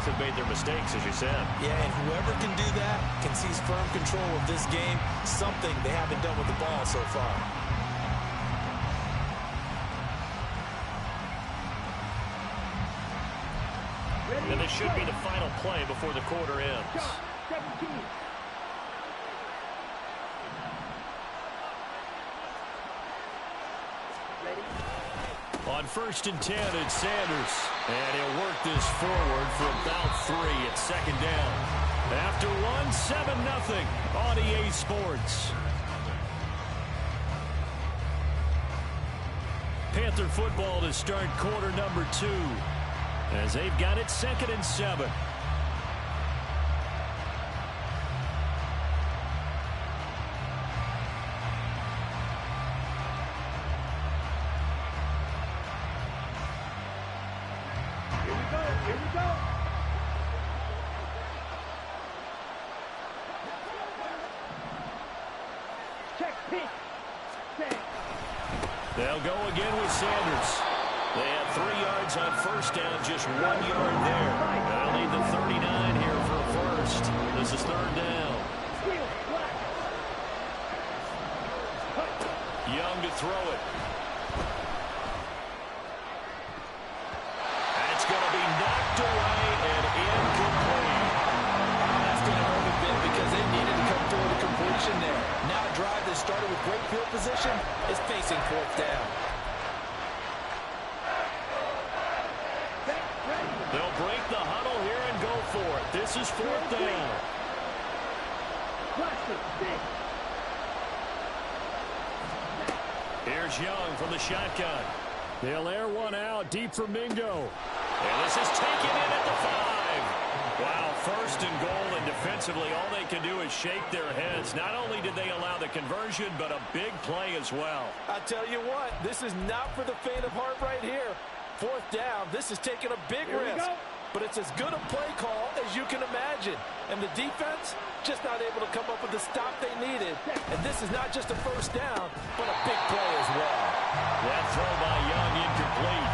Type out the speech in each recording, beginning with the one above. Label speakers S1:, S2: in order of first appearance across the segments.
S1: both have made their mistakes, as you said.
S2: Yeah, and whoever can do that can seize firm control of this game, something they haven't done with the ball so far.
S1: And this should be the final play before the quarter ends. On 1st and 10, it's Sanders. And he'll work this forward for about 3 at 2nd down. After 1, 7-0 on EA Sports. Panther football to start quarter number 2. As they've got it 2nd and 7. They'll go again with Sanders. They have 3 yards on 1st down, just 1 yard there. They'll need the 39 here for a first. This is 3rd down. Young to throw it. That's going to be knocked away and incomplete.
S2: That's going to hurt a bit because they needed to come through the completion there. Now a drive that started with great field position is facing 4th down.
S1: They'll break the huddle here and go for it. This is 4th down. Here's Young from the shotgun. They'll air one out deep for Mingo. And this is taken in at the 5. Wow, 1st and goal, and defensively all they can do is shake their heads. Not only did they allow the conversion, but a big play as well.
S2: I tell you what, this is not for the faint of heart right here. 4th down, this is taking a big risk. But it's as good a play call as you can imagine. And the defense just not able to come up with the stop they needed. And this is not just a 1st down, but a big play as well.
S1: That throw by Young incomplete.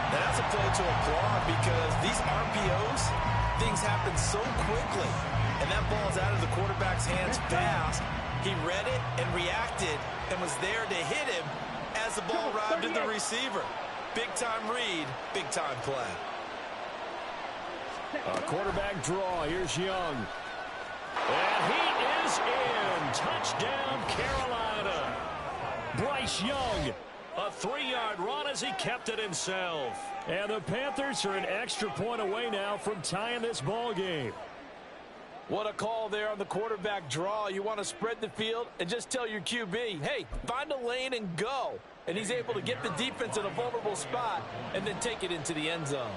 S2: And that's a play to applaud because these RPOs, things happen so quickly. And that ball's out of the quarterback's hands fast. He read it and reacted and was there to hit him as the ball arrived at the receiver. Big-time read, big-time play.
S1: A quarterback draw. Here's Young. And he is in. Touchdown, Carolina. Bryce Young, a 3-yard run as he kept it himself. And the Panthers are an extra point away now from tying this ball game.
S2: What a call there on the quarterback draw. You want to spread the field and just tell your QB, hey, find a lane and go. And he's able to get the defense in a vulnerable spot and then take it into the end zone.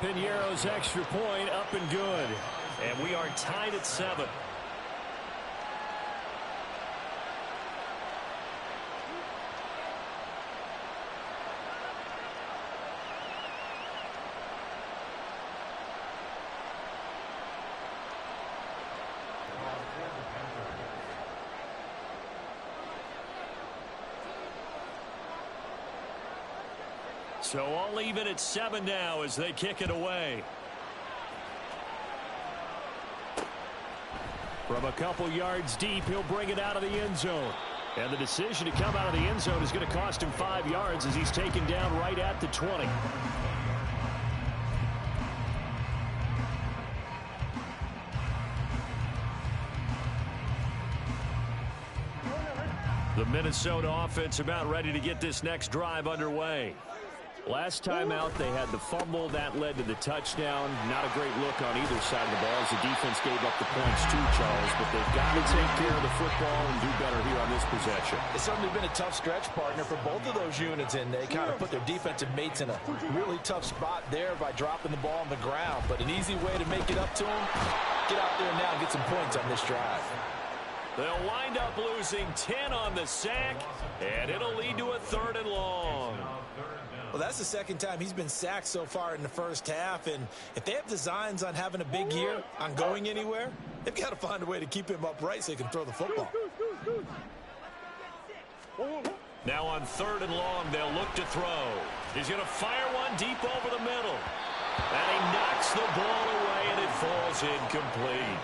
S1: Piñeiro's extra point up and good. And we are tied at 7. So all even at 7 now as they kick it away. From a couple yards deep, he'll bring it out of the end zone. And the decision to come out of the end zone is going to cost him 5 yards as he's taken down right at the 20. The Minnesota offense about ready to get this next drive underway. Last time out, they had the fumble. That led to the touchdown. Not a great look on either side of the ball as the defense gave up the points too, Charles. But they've got to take care of the football and do better here on this possession.
S2: It's certainly been a tough stretch, partner, for both of those units, and they kind of put their defensive mates in a really tough spot there by dropping the ball on the ground. But an easy way to make it up to them, get out there now and get some points on this drive.
S1: They'll wind up losing 10 on the sack, and it'll lead to a 3rd and long.
S2: Well, that's the second time he's been sacked so far in the first half, and if they have designs on having a big year, on going anywhere, they've got to find a way to keep him upright so he can throw the football.
S1: Now on 3rd and long, they'll look to throw. He's going to fire one deep over the middle. And he knocks the ball away, and it falls incomplete.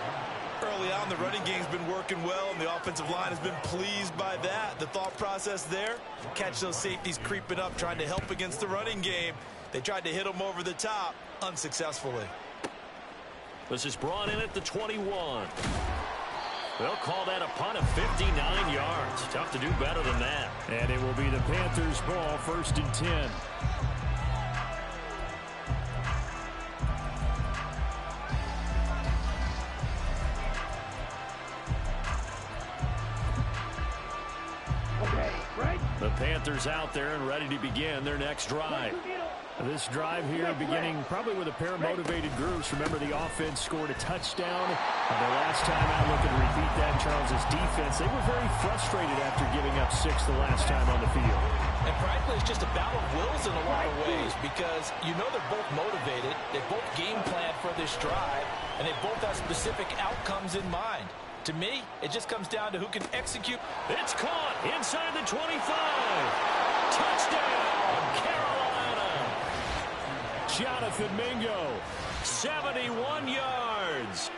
S2: Early on, the running game's been working well, and the offensive line has been pleased by that. The thought process there, catch those safeties creeping up, trying to help against the running game. They tried to hit them over the top, unsuccessfully.
S1: This is brought in at the 21. They'll call that a punt of 59 yards. Tough to do better than that.
S3: And it will be the Panthers' ball, 1st and 10.
S1: The Panthers out there and ready to begin their next drive.
S3: This drive here beginning probably with a pair of motivated groups. Remember, the offense scored a touchdown. The last time out, looking to repeat that, Charles' defense, they were very frustrated after giving up 6 the last time on the field.
S2: And frankly, it's just a battle of wills in a lot of ways because you know they're both motivated, they both game planned for this drive, and they both have specific outcomes in mind. To me, it just comes down to who can execute.
S1: It's caught inside the 25. Touchdown, Carolina. Jonathan Mingo, 71 yards.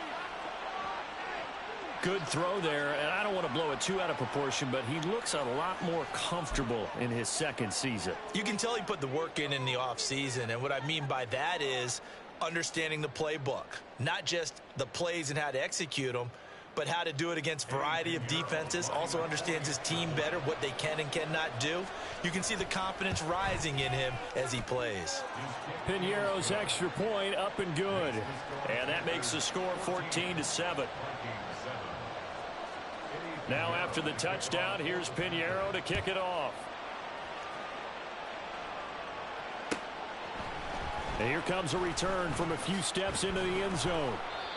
S1: Good throw there, and I don't want to blow it too out of proportion, but he looks a lot more comfortable in his second season.
S2: You can tell he put the work in the offseason, and what I mean by that is understanding the playbook. Not just the plays and how to execute them, but how to do it against a variety of defenses. Also understands his team better, what they can and cannot do. You can see the confidence rising in him as he plays.
S1: Piñeiro's extra point up and good. And that makes the score 14-7. Now after the touchdown, here's Piñeiro to kick it off. And here comes a return from a few steps into the end zone.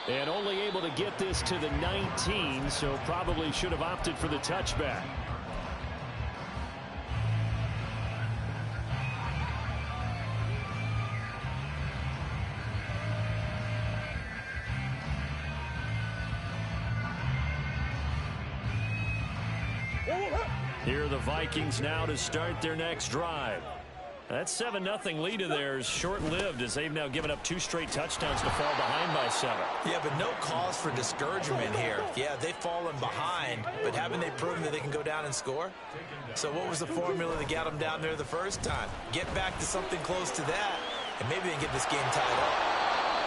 S1: And only able to get this to the 19, so probably should have opted for the touchback. Here are the Vikings now to start their next drive. That 7-0 lead of theirs short-lived as they've now given up 2 straight touchdowns to fall behind by 7.
S2: Yeah, but no cause for discouragement here. Yeah, they've fallen behind, but haven't they proven that they can go down and score? So what was the formula that got them down there the first time? Get back to something close to that, and maybe they can get this game tied up.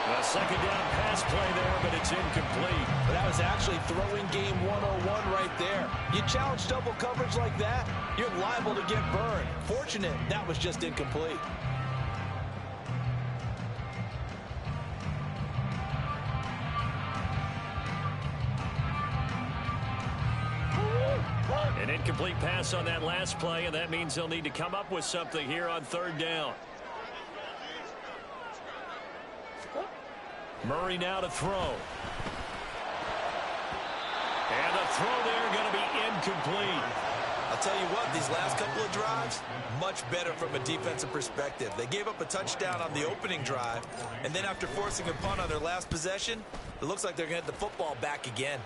S1: A second down pass play there, but it's incomplete.
S2: But that was actually throwing game 101 right there. You challenge double coverage like that, you're liable to get burned. Fortunate, that was just incomplete.
S1: An incomplete pass on that last play, and that means they'll need to come up with something here on 3rd down. Murray now to throw. And the throw there going to be incomplete.
S2: I'll tell you what, these last couple of drives, much better from a defensive perspective. They gave up a touchdown on the opening drive, and then after forcing a punt on their last possession, it looks like they're going to get the football back again.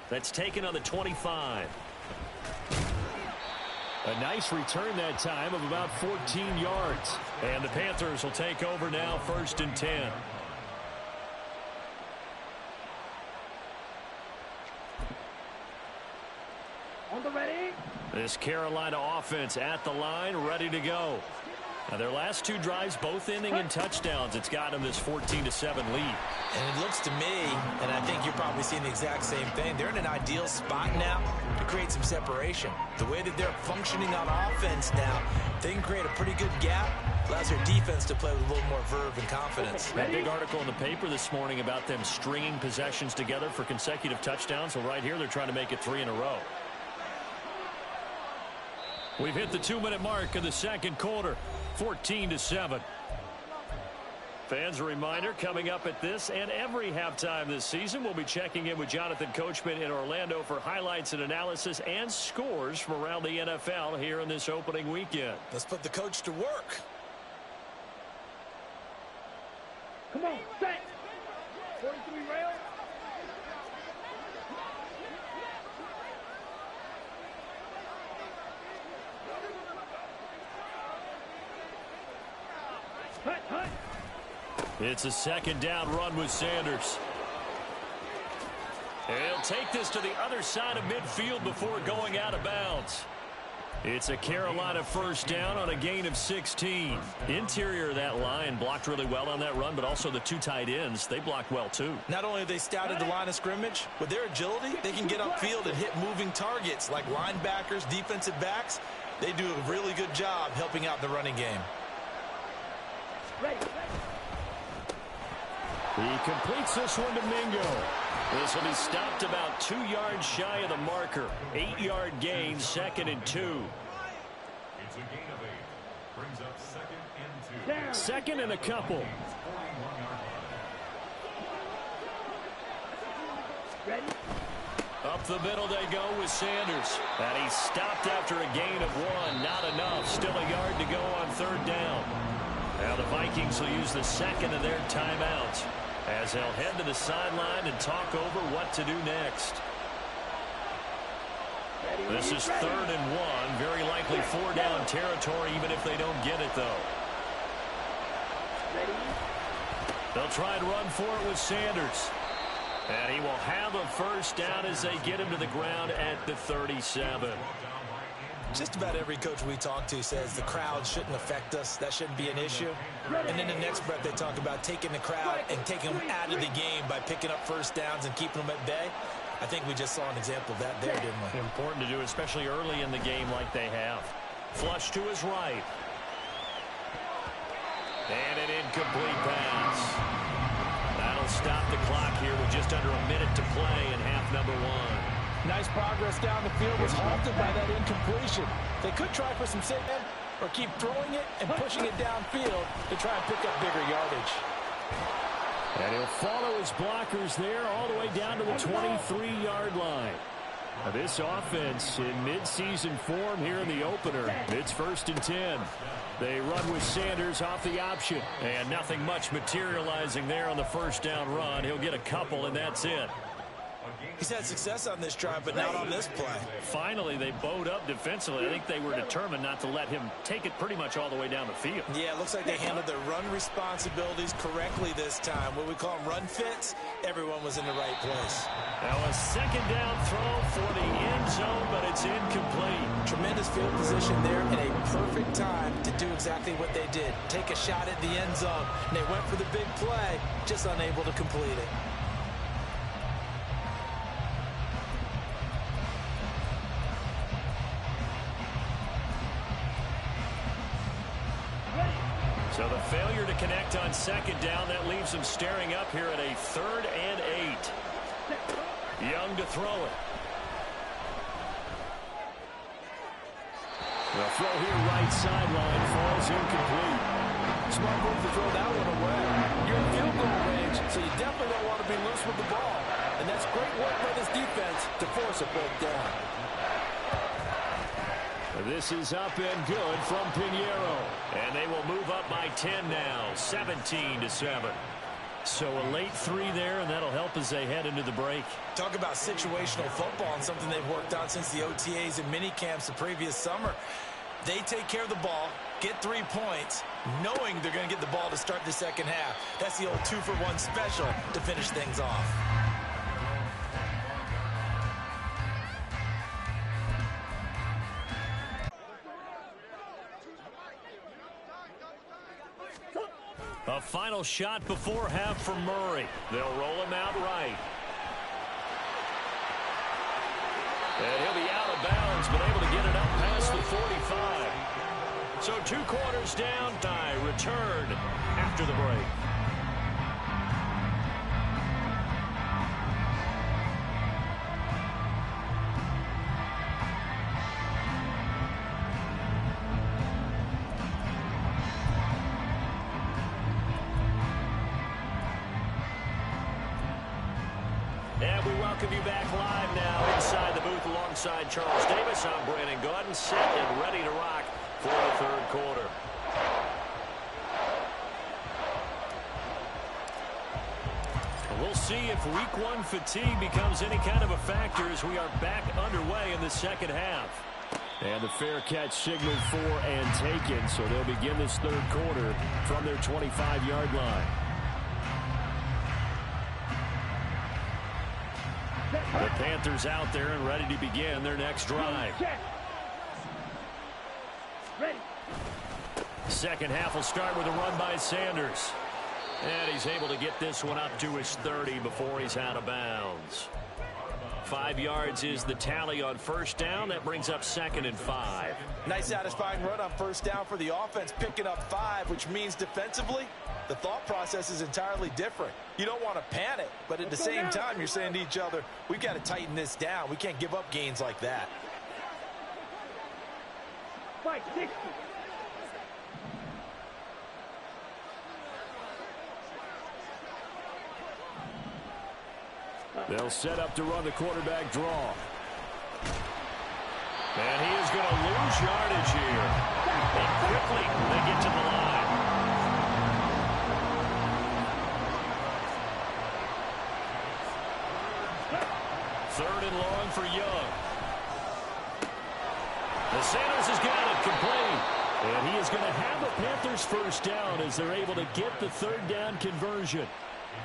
S1: That's taken on the 25.
S3: A nice return that time of about 14 yards.
S1: And the Panthers will take over now, 1st and 10.
S4: On the ready.
S1: This Carolina offense at the line, ready to go. Now their last 2 drives, both ending in touchdowns. It's got them this 14-7 lead.
S2: And it looks to me, and I think you're probably seeing the exact same thing, they're in an ideal spot now to create some separation. The way that they're functioning on offense now, they can create a pretty good gap. Allows their defense to play with a little more verve and confidence.
S1: That big article in the paper this morning about them stringing possessions together for consecutive touchdowns. Well, right here, they're trying to make it 3 in a row. We've hit the 2-minute mark of the second quarter, 14-7. Fans, a reminder, coming up at this and every halftime this season, we'll be checking in with Jonathan Coachman in Orlando for highlights and analysis and scores from around the NFL here in this opening weekend.
S2: Let's put the coach to work.
S4: Come on, set. 43 rail. Hut, hut.
S1: It's a second down run with Sanders. And he'll take this to the other side of midfield before going out of bounds. It's a Carolina first down on a gain of 16. Interior of that line blocked really well on that run, but also the two tight ends, they blocked well too.
S2: Not only have they scouted the line of scrimmage, with their agility, they can get upfield and hit moving targets like linebackers, defensive backs. They do a really good job helping out the running game.
S4: Ready.
S1: He completes this one to Mingo. This will be stopped about 2 yards shy of the marker. 8-yard gain, 2nd and 2.
S5: It's a gain of 8. Brings up 2nd and 2.
S4: Down.
S1: Second and a couple.
S4: Ready.
S1: Up the middle they go with Sanders. And he's stopped after a gain of 1. Not enough. Still a yard to go on 3rd down. Now the Vikings will use the second of their timeouts as they'll head to the sideline and talk over what to do next. This is 3rd and 1. Very likely 4-down territory even if they don't get it, though. They'll try and run for it with Sanders. And he will have a first down as they get him to the ground at the 37.
S2: Just about every coach we talk to says the crowd shouldn't affect us. That shouldn't be an issue. And in the next breath, they talk about taking the crowd and taking them out of the game by picking up first downs and keeping them at bay. I think we just saw an example of that there, didn't we?
S1: Important to do, especially early in the game like they have. Flush to his right. And an incomplete pass. That'll stop the clock here with just under a minute to play in half number 1.
S2: Nice progress down the field was halted by that incompletion. They could try for some safety or keep throwing it and pushing it downfield to try and pick up bigger yardage.
S1: And he'll follow his blockers there all the way down to the 23-yard line. Now this offense in midseason form here in the opener. It's 1st and 10. They run with Sanders off the option. And nothing much materializing there on the first down run. He'll get a couple, and that's it.
S2: He's had success on this drive, but not on this play.
S1: Finally, they bowed up defensively. I think they were determined not to let him take it pretty much all the way down the field.
S2: Yeah, it looks like they handled their run responsibilities correctly this time. What we call them run fits, everyone was in the right place.
S1: Now a second down throw for the end zone, but it's incomplete.
S2: Tremendous field position there and a perfect time to do exactly what they did. Take a shot at the end zone. And they went for the big play, just unable to complete it.
S1: So the failure to connect on second down, that leaves them staring up here at a 3rd and 8. Young to throw it. The throw here right sideline falls incomplete.
S2: Smart move to throw that one away. You're in field goal range, so you definitely don't want to be loose with the ball. And that's great work by this defense to force a fourth down.
S1: This is up and good from Pinheiro. And they will move up by 10 now, 17-7. So a late 3 there, and that'll help as they head into the break.
S2: Talk about situational football and something they've worked on since the OTAs and mini camps the previous summer. They take care of the ball, get 3 points, knowing they're going to get the ball to start the second half. That's the old 2-for-1 special to finish things off.
S1: A final shot before half for Murray. They'll roll him out right. And he'll be out of bounds, but able to get it up past the 45. So 2 quarters down. Die return after the break. And we welcome you back live now inside the booth alongside Charles Davis. I'm Brandon Gaudin, set and ready to rock for the third quarter. We'll see if week one fatigue becomes any kind of a factor as we are back underway in the second half. And the fair catch signaled for and taken, so they'll begin this third quarter from their 25-yard line. The Panthers out there and ready to begin their next drive.
S4: Ready.
S1: Second half will start with a run by Sanders. And he's able to get this one up to his 30 before he's out of bounds. 5 yards is the tally on first down. That brings up 2nd and 5.
S2: Nice satisfying run on first down for the offense, picking up 5, which means defensively, the thought process is entirely different. You don't want to panic, but at the same time, you're saying to each other, we've got to tighten this down. We can't give up gains like that.
S4: Fight 60.
S1: They'll set up to run the quarterback draw. And he is going to lose yardage here. And quickly, they get to the line. Third and long for Young. The Sanders has got it complete. And he is going to have the Panthers first down as they're able to get the third down conversion.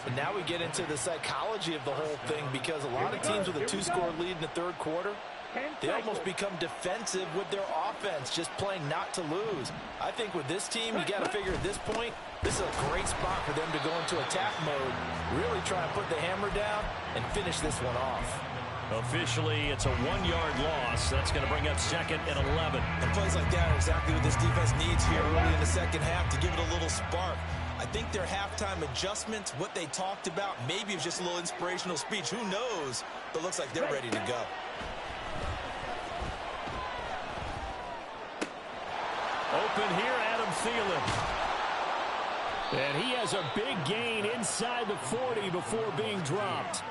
S2: And now we get into the psychology of the whole thing, because a lot of teams with a 2-score lead in the third quarter, they almost become defensive with their offense, just playing not to lose. I think with this team, you got to figure at this point, this is a great spot for them to go into attack mode, really try and put the hammer down and finish this one off.
S1: Officially, it's a 1-yard loss. That's going to bring up 2nd and 11.
S2: And plays like that are exactly what this defense needs here early in the second half to give it a little spark. I think their halftime adjustments, what they talked about, maybe it was just a little inspirational speech. Who knows? But it looks like they're ready to go.
S1: Open here, Adam Thielen. And he has a big gain inside the 40 before being dropped.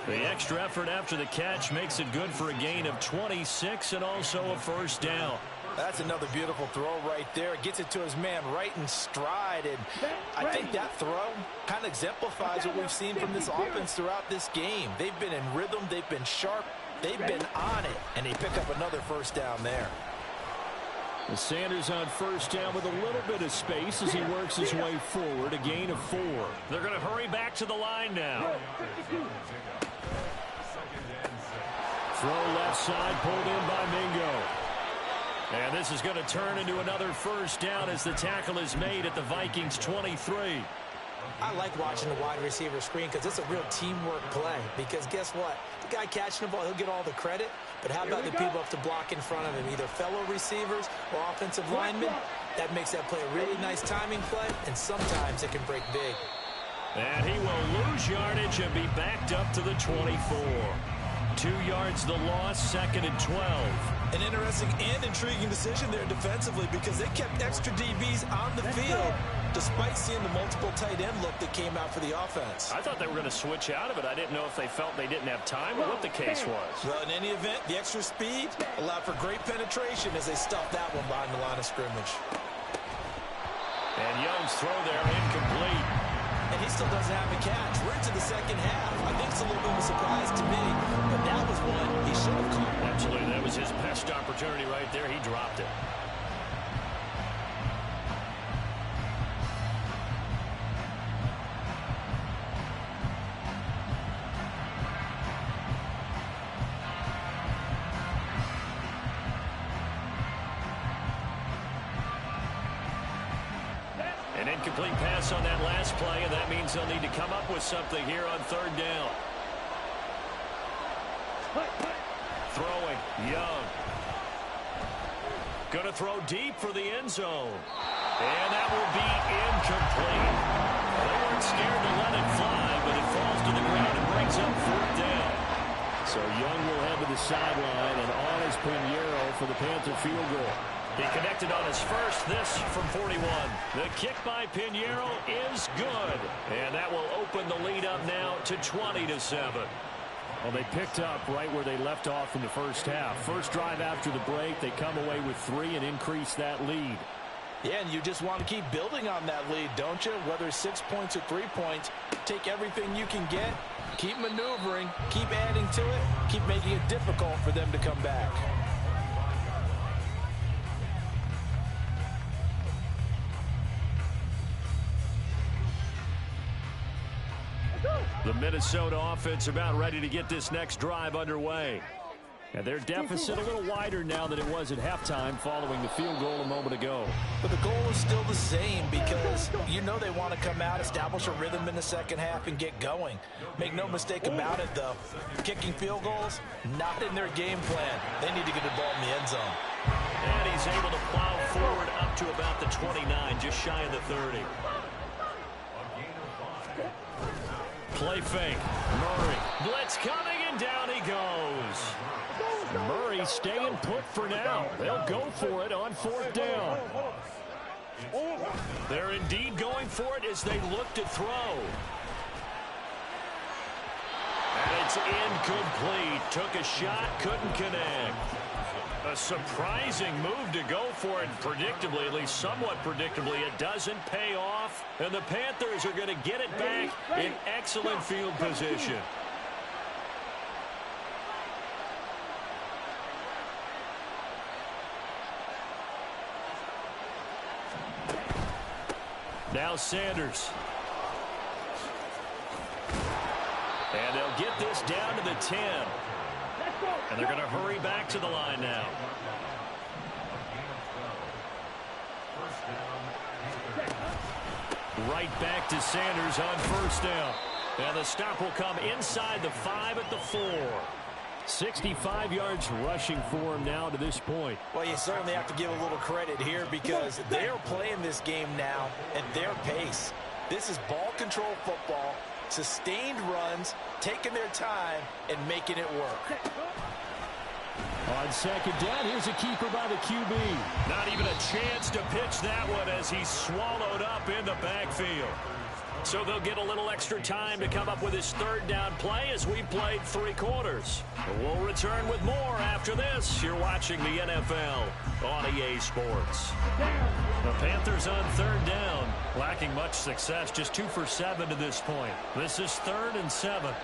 S1: The extra effort after the catch makes it good for a gain of 26 and also a first down.
S2: That's another beautiful throw right there. It gets it to his man right in stride. And I think that throw kind of exemplifies what we've seen from this offense throughout this game. They've been in rhythm. They've been sharp. They've been on it. And they pick up another first down there.
S1: The Sanders on first down with a little bit of space as he works his way forward. A gain of 4. They're going to hurry back to the line now. Throw left side, pulled in by Mingo. And this is going to turn into another first down as the tackle is made at the Vikings 23.
S6: I like watching the wide receiver screen because it's a real teamwork play. Because guess what? The guy catching the ball, he'll get all the credit. But how about the people up to block in front of him, either fellow receivers or offensive linemen? That makes that play a really nice timing play, and sometimes it can break big.
S1: And he will lose yardage and be backed up to the 24. 2 yards the loss, 2nd and 12.
S2: An interesting and intriguing decision there defensively, because they kept extra DBs on the field despite seeing the multiple tight end look that came out for the offense.
S1: I thought they were going to switch out of it. I didn't know if they felt they didn't have time or what the case was.
S2: Well, in any event, the extra speed allowed for great penetration as they stuffed that one behind the line of scrimmage.
S1: And Young's throw there incomplete.
S2: And he still doesn't have a catch. We're into the second half. I think it's a little bit of a surprise to me, but that was one he should have caught.
S1: Absolutely. That was his best opportunity right there. He dropped it. An incomplete pass on that last play, and that means they'll need to come up with something here on third down. Throwing, Young. Going to throw deep for the end zone. And that will be incomplete. They weren't scared to let it fly, but it falls to the ground and brings up fourth down. So Young will head to the sideline, and on is Pinheiro for the Panther field goal. He connected on his first, this from 41. The kick by Pinheiro is good. And that will open the lead up now to 20-7.
S3: Well, they picked up right where they left off in the first half. First drive after the break, they come away with 3 and increase that lead.
S6: Yeah, and you just want to keep building on that lead, don't you? Whether it's 6 points or 3 points, take everything you can get, keep maneuvering, keep adding to it, keep making it difficult for them to come back.
S3: The Minnesota offense about ready to get this next drive underway. And their deficit a little wider now than it was at halftime following the field goal a moment ago.
S6: But the goal is still the same because you know they want to come out, establish a rhythm in the second half, and get going. Make no mistake about it, though. Kicking field goals, not in their game plan. They need to get the ball in the end zone.
S1: And he's able to plow forward up to about the 29, just shy of the 30. Play fake. Murray. Blitz coming, and down he goes.
S3: Murray staying put for now. They'll go for it on 4th down.
S1: They're indeed going for it as they look to throw. And it's incomplete. Took a shot, couldn't connect. A surprising move to go for it. Predictably, at least somewhat predictably, it doesn't pay off. And the Panthers are going to get it back in excellent field position. Now Sanders. And they'll get this down to the 10. And they're going to hurry back to the line now. Right back to Sanders on 1st down. And the stop will come inside the 5 at the 4.
S3: 65 yards rushing for him now to this point.
S6: Well, you certainly have to give a little credit here because they're playing this game now at their pace. This is ball control football, sustained runs, taking their time, and making it work.
S3: On 2nd down, here's a keeper by the QB.
S1: Not even a chance to pitch that one as he's swallowed up in the backfield. So they'll get a little extra time to come up with his 3rd down play as we played 3 quarters. We'll return with more after this. You're watching the NFL on EA Sports.
S3: The Panthers on 3rd down, lacking much success, just 2 for 7 to this point. This is 3rd and 7.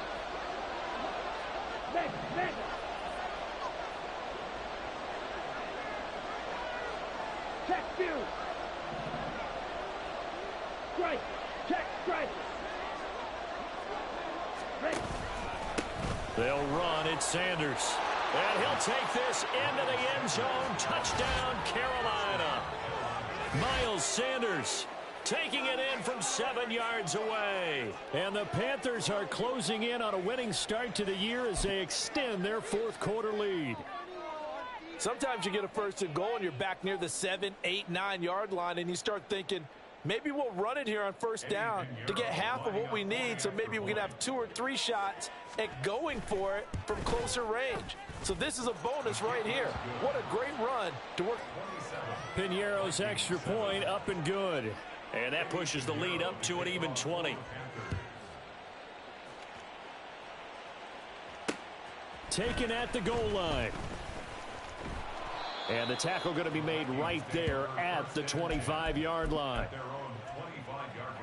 S4: Check field. Strike. Check strike. Ready.
S3: They'll run. It's Sanders.
S1: And he'll take this into the end zone. Touchdown, Carolina. Miles Sanders taking it in from 7 yards away.
S3: And the Panthers are closing in on a winning start to the year as they extend their 4th quarter lead.
S6: Sometimes you get a 1st and goal and you're back near the 7, 8, 9 yard line and you start thinking, maybe we'll run it here on 1st down to get half of what we need, so maybe we can have 2 or 3 shots at going for it from closer range. So this is a bonus right here. What a great run to work.
S3: Piñeiro's extra point up and good.
S1: And that pushes the lead up to an even 20.
S3: Taken at the goal line. And the tackle going to be made right there at the 25-yard line.
S5: Their own 25-yard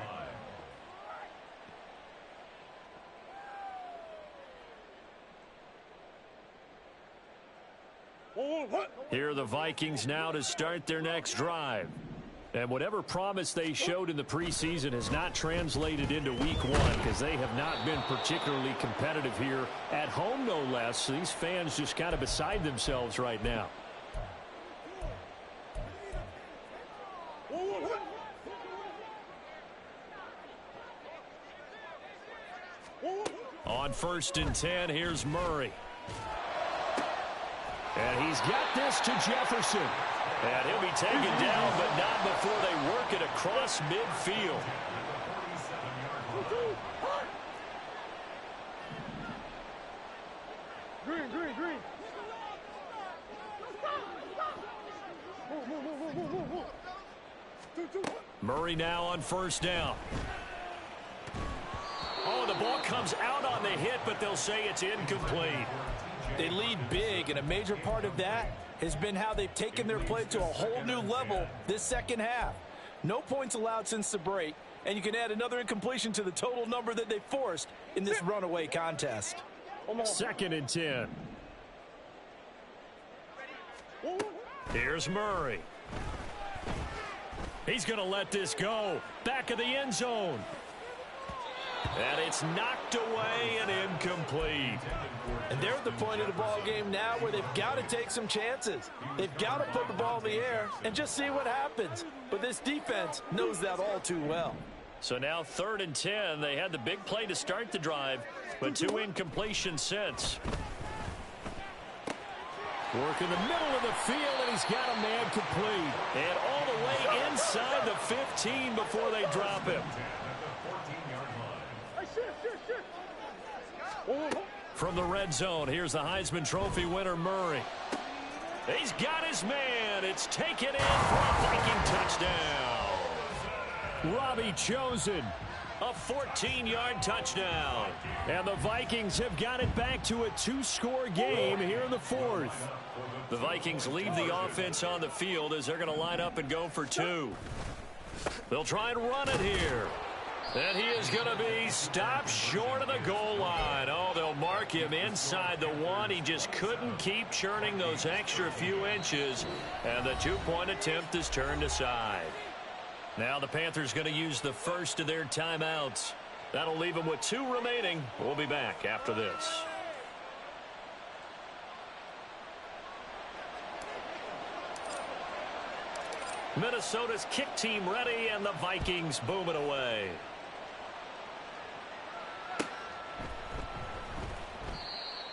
S5: line.
S3: Here are the Vikings now to start their next drive. And whatever promise they showed in the preseason has not translated into week 1 because they have not been particularly competitive here at home, no less. So these fans just kind of beside themselves right now. On 1st and 10, here's Murray. And he's got this to Jefferson.
S1: And he'll be taken down, but not before they work it across midfield.
S4: Green.
S3: Murray now on 1st down.
S1: Oh, the ball comes comes out on the hit, but they'll say it's incomplete.
S2: They lead big, and a major part of that has been how they've taken their play to a whole new level this second half. No points allowed since the break, and you can add another incompletion to the total number that they forced in this runaway contest.
S3: 2nd and 10.
S1: Here's Murray. He's going to let this go. Back of the end zone. And it's knocked away and incomplete.
S2: And they're at the point of the ball game now where they've got to take some chances. They've got to put the ball in the air and just see what happens. But this defense knows that all too well.
S1: So now 3rd and 10. They had the big play to start the drive, but 2 incompletions since.
S3: Work in the middle of the field, and he's got a man complete.
S1: And all the way inside the 15 before they drop him. From the red zone, here's the Heisman Trophy winner, Murray. He's got his man. It's taken in for a Viking touchdown.
S3: Robbie Chosen.
S1: A 14-yard touchdown.
S3: And the Vikings have got it back to a 2-score game here in the 4th.
S1: The Vikings leave the offense on the field as they're going to line up and go for 2. They'll try and run it here. And he is going to be stopped short of the goal line. Oh, they'll mark him inside the 1. He just couldn't keep churning those extra few inches. And the 2-point attempt is turned aside. Now the Panthers going to use the first of their timeouts. That'll leave them with 2 remaining. We'll be back after this. Minnesota's kick team ready, and the Vikings boom it away.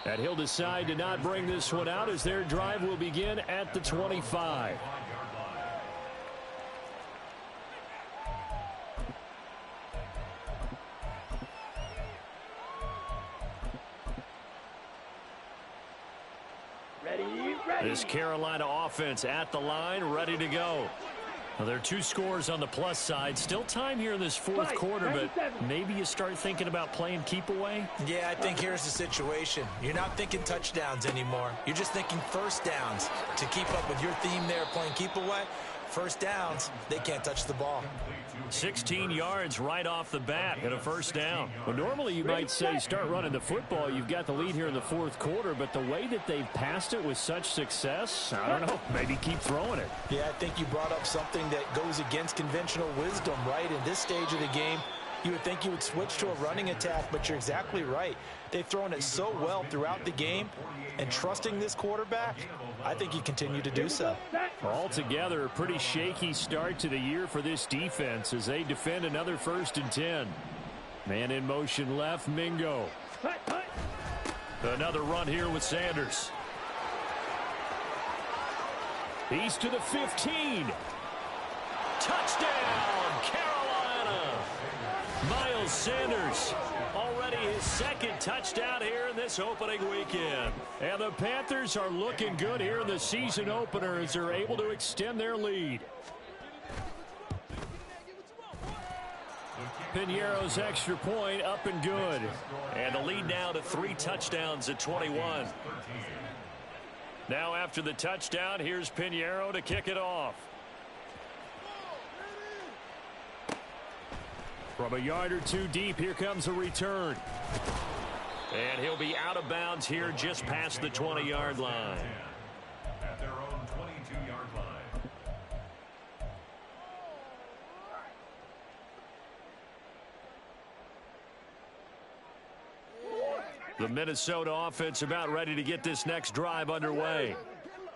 S3: And he'll decide to not bring this one out as their drive will begin at the 25. This Carolina offense at the line, ready to go. Well, there are 2 scores on the plus side. Still time here in this 4th quarter, but maybe you start thinking about playing keep away.
S6: Yeah, I think here's the situation. You're not thinking touchdowns anymore. You're just thinking first downs. To keep up with your theme there, playing keep away, first downs, they can't touch the ball.
S1: 16 yards right off the bat and a first down.
S3: Well, normally you might say start running the football. You've got the lead here in the 4th quarter, but the way that they've passed it with such success, I don't know, maybe keep throwing it.
S6: Yeah, I think you brought up something that goes against conventional wisdom, right? In this stage of the game, you would think you would switch to a running attack, but you're exactly right. They've thrown it so well throughout the game, and trusting this quarterback, I think you continue to do so.
S3: Altogether, a pretty shaky start to the year for this defense as they defend another 1st and 10. Man in motion left, Mingo.
S1: Another run here with Sanders.
S3: He's to the 15.
S1: Touchdown, Carolina. Miles Sanders, already his 2nd touchdown here in this opening weekend.
S3: And the Panthers are looking good here in the season opener as they're able to extend their lead. Piñeiro's extra point up and good.
S1: And the lead now to 3 touchdowns at 21. Now after the touchdown, here's Piñeiro to kick it off.
S3: From a yard or 2 deep, here comes a return.
S1: And he'll be out of bounds here just past the 20-yard line.
S5: At their own 22-yard line.
S1: The Minnesota offense about ready to get this next drive underway.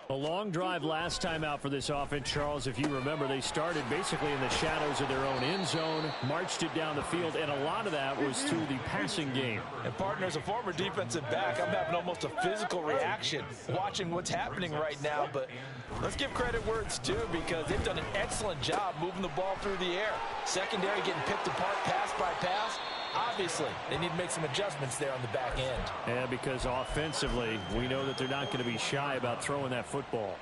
S3: A long drive last time out for this offense, Charles. If you remember, they started basically in the shadows of their own end zone, marched it down the field, and a lot of that was through the passing game.
S2: And, partner, as a former defensive back, I'm having almost a physical reaction watching what's happening right now. But let's give credit where it's due because they've done an excellent job moving the ball through the air. Secondary getting picked apart pass by pass. Obviously, they need to make some adjustments there on the back end.
S3: Yeah, because offensively, we know that they're not going to be shy about throwing that football.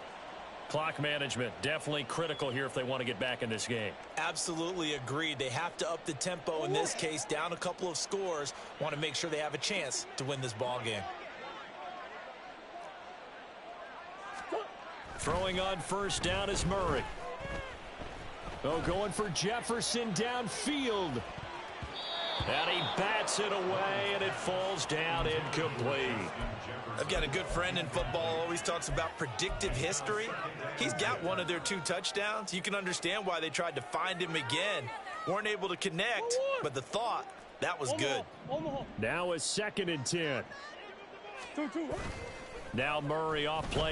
S1: Clock management, definitely critical here if they want to get back in this game.
S2: Absolutely agreed. They have to up the tempo in this case, down a couple of scores. Want to make sure they have a chance to win this ball game.
S1: Throwing on first down is Murray. Oh, going for Jefferson downfield. And he bats it away, and it falls down incomplete.
S2: I've got a good friend in football, always talks about predictive history. He's got one of their 2 touchdowns. You can understand why they tried to find him again. Weren't able to connect, but the thought, that was good.
S3: Now a 2nd and 10.
S4: Two.
S1: Now Murray off play.